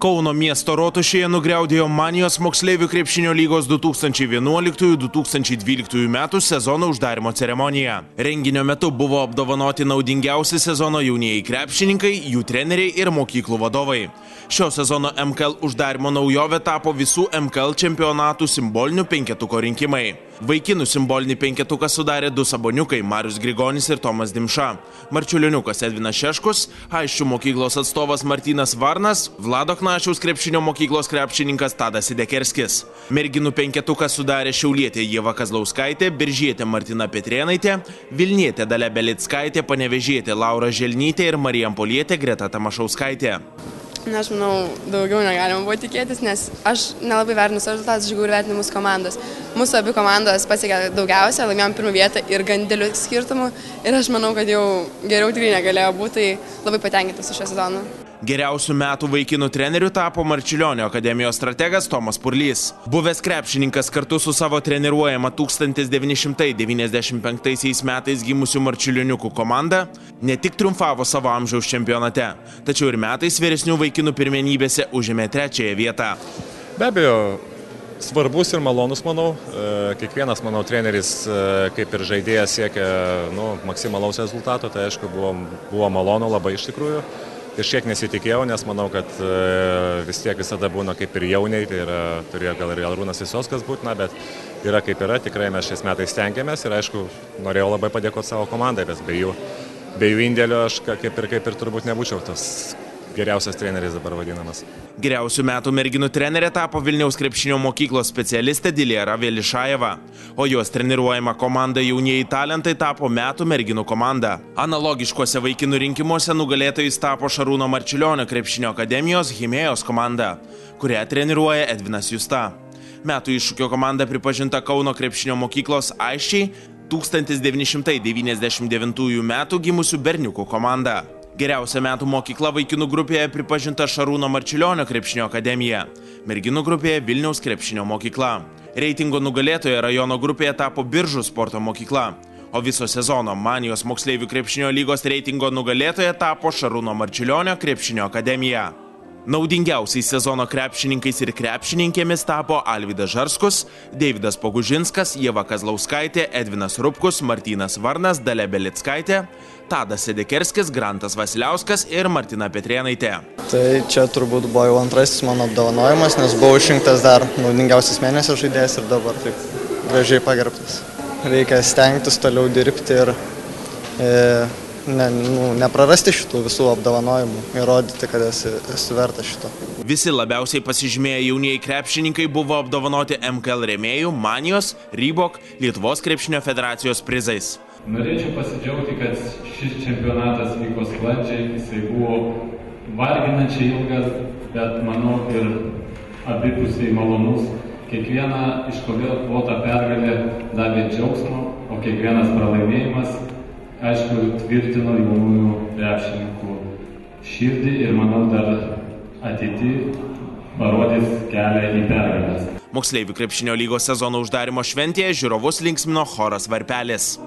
Kauno miesto rotušėje nugriaudėjo Manijos moksleivių krepšinio lygos 2011-2012 metų sezono uždarimo ceremonija. Renginio metu buvo apdovanoti naudingiausi sezono jaunieji krepšininkai, jų treneriai ir mokyklų vadovai. Šio sezono MKL uždarimo naujovė tapo visų MKL čempionatų simbolinių penketuko rinkimai. Vaikinų simbolinį penketuką sudarė du saboniukai Marius Grigonis ir Tomas Dimša, marčiulioniukas Edvinas Šeškus, Aisčių mokyklos atstovas Martynas Varnas, Vlado Knašiaus krepšinio mokyklos krepšininkas Tadas Sidekerskis. Merginų penketuką sudarė šiaulietė Ieva Kazlauskaitė, biržietė Martina Petrėnaitė, vilnietė Dalia Belickaitė, panevėžietė Laura Želnytė ir marijampolietė Greta Tamašauskaitė. Aš manau, daugiau negalima buvo tikėtis, nes aš nelabai vertinu rezultatus, aš galiu vertinti mūsų komandos. Mūsų abi komandos pasiekė daugiausia, laimėjom pirmą vietą ir gan didelių skirtumų. Ir aš manau, kad jau geriau tikrai negalėjo būti, tai labai patenkintas su šio sezonu. Geriausių metų vaikinų treneriu tapo Marčiulionio akademijos strategas Tomas Purlys. Buvęs krepšininkas kartu su savo treniruojama 1995 metais gimusių marčiulioniukų komanda ne tik triumfavo savo amžiaus čempionate, tačiau ir metais vyresnių vaikinų pirmenybėse užėmė trečiąją vietą. Be abejo, svarbus ir malonus, manau. Kiekvienas, manau, treneris, kaip ir žaidėjas, siekia maksimalaus rezultato, tai aišku, buvo malonu labai iš tikrųjų. Kažkiek nesitikėjau, nes manau, kad vis tiek visada būna kaip ir jauniai, tai turėjo gal ir Arūnas Visockas būtina, bet yra kaip yra, tikrai mes šiais metais stengiamės ir aišku, norėjau labai padėkoti savo komandai, bet be jų indėlio aš kaip ir turbūt nebūčiau tas geriausias treneris dabar vadinamas. Geriausių metų merginų trenerė tapo Vilniaus krepšinio mokyklos specialistė Dilera Velišajeva, o jos treniruojama komanda jaunieji talentai tapo metų merginų komanda. Analogiškuose vaikinų rinkimuose nugalėtojais tapo Šarūno Marčiulionio krepšinio akademijos Himėjos komanda, kurią treniruoja Edvinas Justa. Metų iššūkio komanda pripažinta Kauno krepšinio mokyklos Aisčiai 1999 metų gimusių berniukų komanda. Geriausia metų mokykla vaikinų grupėje pripažinta Šarūno Marčiulionio krepšinio akademija, merginų grupėje Vilniaus krepšinio mokykla. Reitingo nugalėtoja rajono grupėje tapo Biržų sporto mokykla, o viso sezono Manijos moksleivių krepšinio lygos reitingo nugalėtoja tapo Šarūno Marčiulionio krepšinio akademija. Naudingiausiais sezono krepšininkais ir krepšininkėmis tapo Alvydas Žarskus, Deividas Pogužinskas, Ieva Kazlauskaitė, Edvinas Rupkus, Martynas Varnas, Dalia Belickaitė, Tadas Sidekerskis, Grantas Vasiliauskas ir Martina Petrėnaitė. Tai čia turbūt buvo jau antrasis mano apdovanojimas, nes buvau išrinktas dar naudingiausias mėnesio žaidėjas ir dabar taip gražiai pagerbtas. Reikia stengtis toliau dirbti ir neprarasti šitų visų apdovanojimų ir rodyti, kad esi vertas šito. Visi labiausiai pasižymėję jaunieji krepšininkai buvo apdovanoti MKL rėmėjų, Manijos, Rybok, Lietuvos krepšinio federacijos prizais. Norėčiau pasidžiaugti, kad šis čempionatas vyko sklandžiai, jisai buvo varginančiai ilgas, bet manau ir abipusiai malonus. Kiekviena iškovota pergalė davė džiaugsmo, o kiekvienas pralaimėjimas aišku, tvirtino jaunųjų krepšininkų širdį ir manau dar ateityje parodys kelią į pergalės. Moksleivių krepšinio lygos sezono uždarimo šventėje žiūrovus linksmino choras Varpelis.